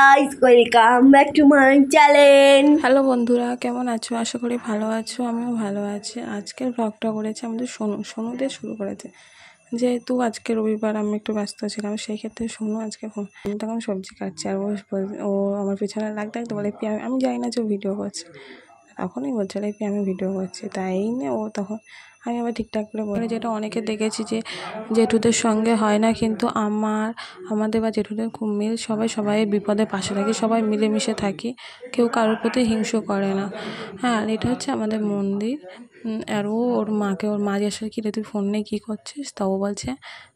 Guys, welcome back to my channel. Hello বন্ধুরা, কেমন আছো? আশা করি ভালো আছো। আমিও ভালো আছি। আজকের ব্লগটা করেছে আমাদের সোনু দিয়ে শুরু করেছে। যেহেতু আজকে রবিবার, আমি একটু ব্যস্ত ছিলাম, সেই ক্ষেত্রে সোনু আজকে আমি তখন সবজি কাটছি, আর ও আমার পিছনে লাগতে বলে আমি জানি না যে ও ভিডিও করছে, তখনই বলছিল আমি ভিডিও করছি, তাই না ও তখন আমি আবার ঠিকঠাক করে বলি। যেটা অনেকে দেখেছি যে জেঠুদের সঙ্গে হয় না, কিন্তু আমাদের বা জেঠুদের খুব মিল, সবাই বিপদে পাশে থাকি, সবাই মিলেমিশে থাকি, কেউ কারোর প্রতি হিংসা করে না। হ্যাঁ, আর এটা হচ্ছে আমাদের মন্দির। আর ওর মা জিজ্ঞাসা কি রে তুই ফোন নিয়ে কী করছিস, তা ও বলছে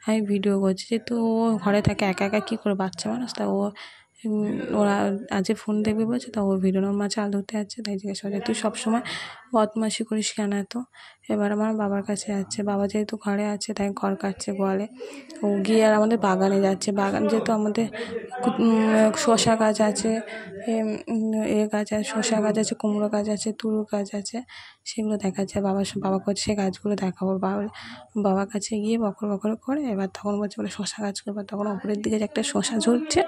আমি ভিডিও করছি। যেহেতু ও ঘরে থাকে একা একা কী করে, বাচ্চা মানুষ, তা ওরা আজ ফোন দেখবে বলছে, তা ও ভিডিও ওর মা চাল ধরতে যাচ্ছে, তাই জিজ্ঞাসা করছে তুই সবসময় বদমাশি করিস কেন এত। এবার আমার বাবার কাছে যাচ্ছে, বাবা যেহেতু ঘরে আছে তাই ঘর কাটছে গোয়ালে। ও গিয়ে আর আমাদের বাগানে যাচ্ছে, বাগান যেহেতু আমাদের শসা গাছ আছে, গাছ আছে, শসা গাছ আছে, কুমড়ো গাছ আছে, তুরু গাছ আছে, সেগুলো দেখাচ্ছে। বাবা করছে সেই গাছগুলো দেখাবো। বাবার কাছে গিয়ে বকর বকর করে এবার তখন বলছে বলে শসা গাছ করবে, তখন ওপরের দিকে যে একটা শসা ঝরছে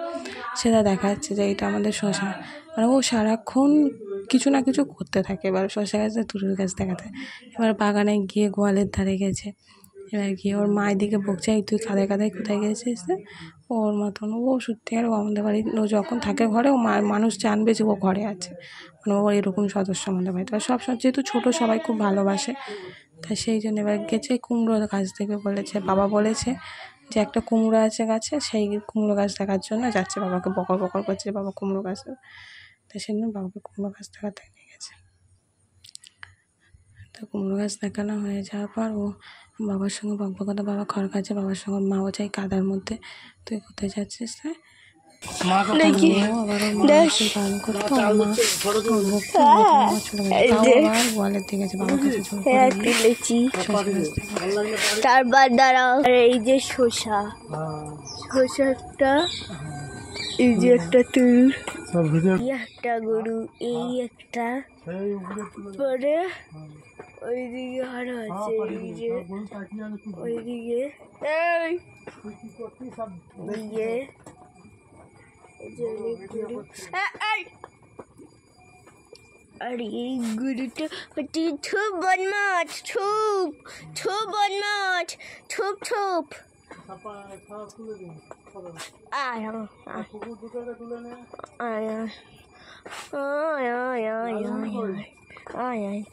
সেটা দেখাচ্ছে যে এটা আমাদের শসা। মানে ও সারাক্ষণ কিছু না কিছু করতে থাকে। এবার শসা গাছ তুরুর গাছ দেখাতে, এবার বাগানে গিয়ে গোয়ালের ধারে গেছে, এবার গিয়ে ওর মায়ের দিকে বকছে এই তুই কাদায় কোথায় গেছিস। ওর মতন ও সত্যি, আর আমাদের বাড়ি ও যখন থাকে ঘরে, ও মানুষ জানবে যে ও ঘরে আছে, মানে ও এরকম সদস্য আমাদের বাড়িতে। সব যেহেতু ছোটো সবাই খুব ভালোবাসে, তাই সেই জন্য এবার গেছে কুমড়ো গাছ দেখবে বলেছে। বাবা বলেছে যে একটা কুমড়ো আছে গাছে, সেই কুমড়ো গাছ দেখার জন্য যাচ্ছে, বাবাকে বকর করছে বাবা কুমড়ো গাছ, তাই সেই জন্য বাবাকে কুমড়ো গাছ দেখাতে নিয়ে গেছে। তো কুমড়ো গাছ দেখানো হয়ে যাওয়ার পর ও বাবার সঙ্গে বকবকতা, বাবা খড় খাচ্ছে, বাবার সঙ্গে মাও চাই কাদার মধ্যে তুই কোথায় যাচ্ছিস। তারপর দাঁড়াও, এই যে শসাটা, এই যে একটা তুল, একটা গরু, এই একটা, পরে ওইদিকে আরো আছে, এই যে ওইদিকে আর এই গরুটা হচ্ছে খুব বদমাশ, খুব বদমাশ, ছুপ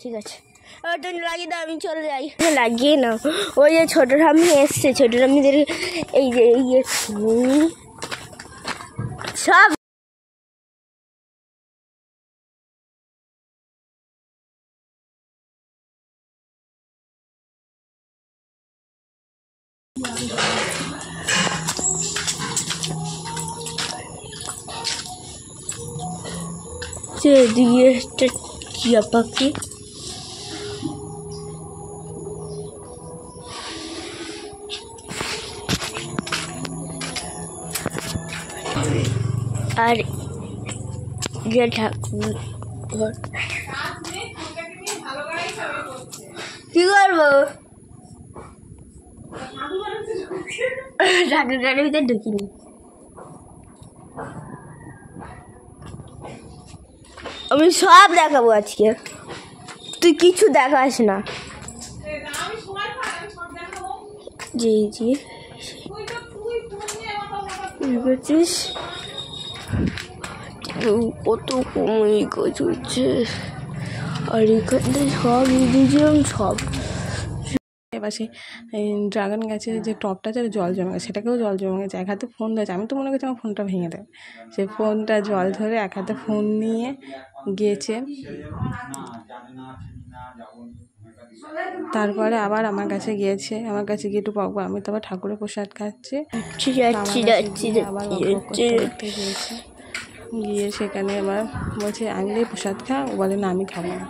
ঠিক আছে, তুমি লাগিয়ে দাও, আমি চলে যাই। লাগিয়ে নাও। ওই যে ছোট ঠাম্মি এসছে, ছোট ঠাম্মিদের এই যে সব দিয়ে একটা টিয়া পাখি, আর যে ঠাকুর কি করবো, ঠাকুরের ভিতরে ঢুকিনি। আমি সব দেখাবো আজকে, তুই কিছু দেখাস না। জি বুঝছিস কত কমই গাছ হচ্ছে, আর এখানে সব সব। এবার সেই ড্রাগন গাছের যে টপটা আছে জল জমে গেছে, সেটাকেও জল জমে গেছে। এক হাতে ফোন ধরেছে, আমি তো মনে করছি আমার ফোনটা ভেঙে দেবে, সেই ফোনটা জল ধরে এক হাতে ফোন নিয়ে গিয়েছে। তারপরে আবার আমার কাছে গিয়েছে, আমার কাছে গিয়ে একটু বকবো, আমি তো আবার ঠাকুরের প্রসাদ খাচ্ছি, আবার গিয়েছে গিয়ে সেখানে এবার বলছে আমি যে প্রসাদ খা, ও বলে না আমি খাবো না।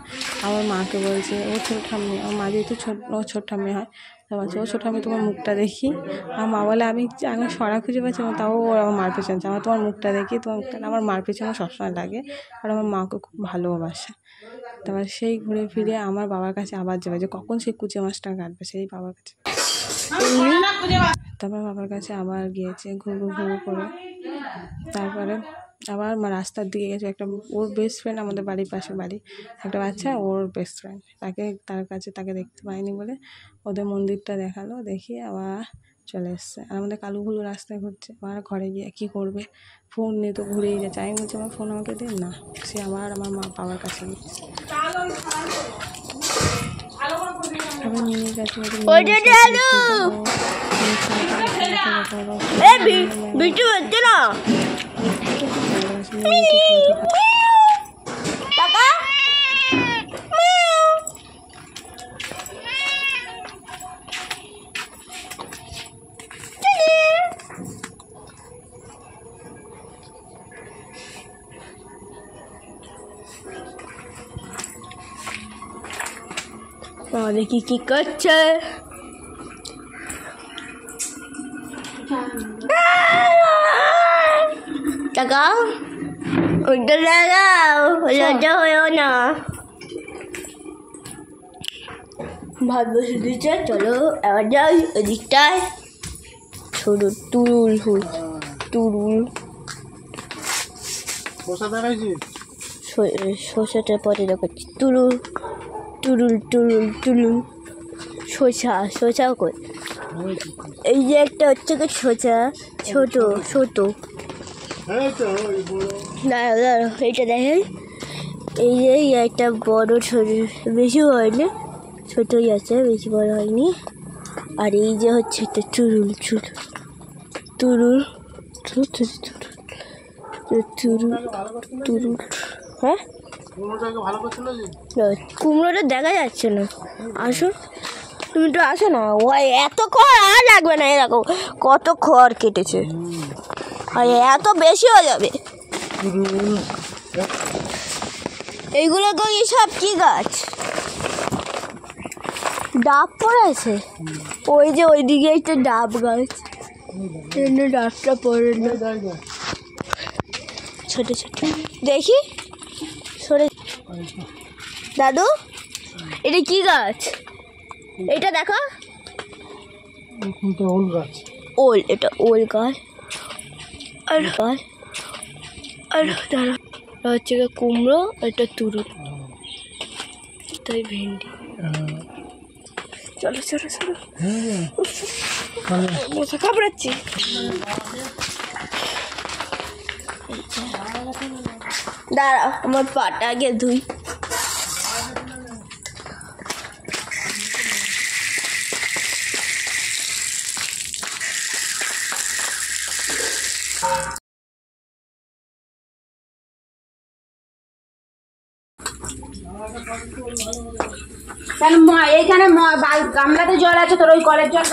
আমার মাকে বলছে, ও ছোট ঠাম্মি, আমার মা যেহেতু ছোট ঠাম্মি হয়, তা বলছে ও ছোট ঠাম্মি তোমার মুখটা দেখি। আমার মা বলে আমি সরা খুঁজে পাচ্ছি না, তাও ও আমার মার পেছনে আমার তোমার মুখটা দেখি, তোমার মুখটা। আমার মার পেছনে সবসময় লাগে, আর আমার মাকে খুব ভালোবাসে। তারপর সেই ঘুরে ফিরে আমার বাবার কাছে আবার যাবে, যে কখন সেই কুচে মাছটা কাটবে, সেই বাবার কাছে। তারপর বাবার কাছে আবার গিয়েছে ঘুরু করে, তারপরে আবার রাস্তার দিকে গেছে একটা, ওর বেস্ট ফ্রেন্ড, আমাদের বাড়ির পাশে বাড়ি একটা বাচ্চা, ওর বেস্ট ফ্রেন্ড, তাকে দেখতে পাইনি বলে ওদের মন্দিরটা দেখালো, দেখিয়ে আবার চলে এসছে। আর আমাদের কালু ভুলু রাস্তায় ঘুরছে, আবার ঘরে গিয়ে কী করবে, ফোন নিয়ে তো ঘুরেই যাচ্ছে। আমি বলছি আমার ফোন আমাকে দিন না, সে আবার আমার মা বাবার কাছে নিচ্ছে। আবার নিয়ে গেছে দেখি কি করছে। তাকাও, ওইটা লাগাও, লজ্জা হয়েও না। ভাত বসে দিচ্ছে, চলো এবার যাই ওদিকটায়। ছোট তুরুল ফুল, তুরুল শসাটা পরে দেখাচ্ছি। তুরুল তুরুল তুরুল তুরুল শসাও কই, এই যে একটা হচ্ছে কি শসা, ছোট ছোট। দাঁড়াও দাঁড়াও, এইটা দেখেন, এই যে একটা বড় ছোট, বেশি হয়নি, ছোটই আছে, বেশি বড় হয়নি। আর এই যে হচ্ছে একটা তুরুল তুরুল তুরুল তুরুল। হ্যাঁ, কুমড়োটা দেখা যাচ্ছে না, আসো তুমি তো আসো না। ওই এত খড় আর লাগবে না, এরকম কত খড় কেটেছে, আর এত বেশি হয়ে যাবে। এইগুলো সব কি গাছ, ডাব পড়েছে, ওই যে ওইদিকে একটা ডাব গাছ, ডাবটা পড়ে না, ছোট ছোট দেখি সরে। দাদু এটা কি গাছ, এটা দেখো, ওল গাছ, ওল, এটা ওল গাছ। আর হচ্ছে কুমড়ো, এটা তুরুল, তাই ভেন্ডি। চলো চলো চলো, মশা কামড়াচ্ছি। দাঁড়া, আমার পাটা আগে ধুই। এইখানে গামলাতে জল আছে, তোর ওই কলের জল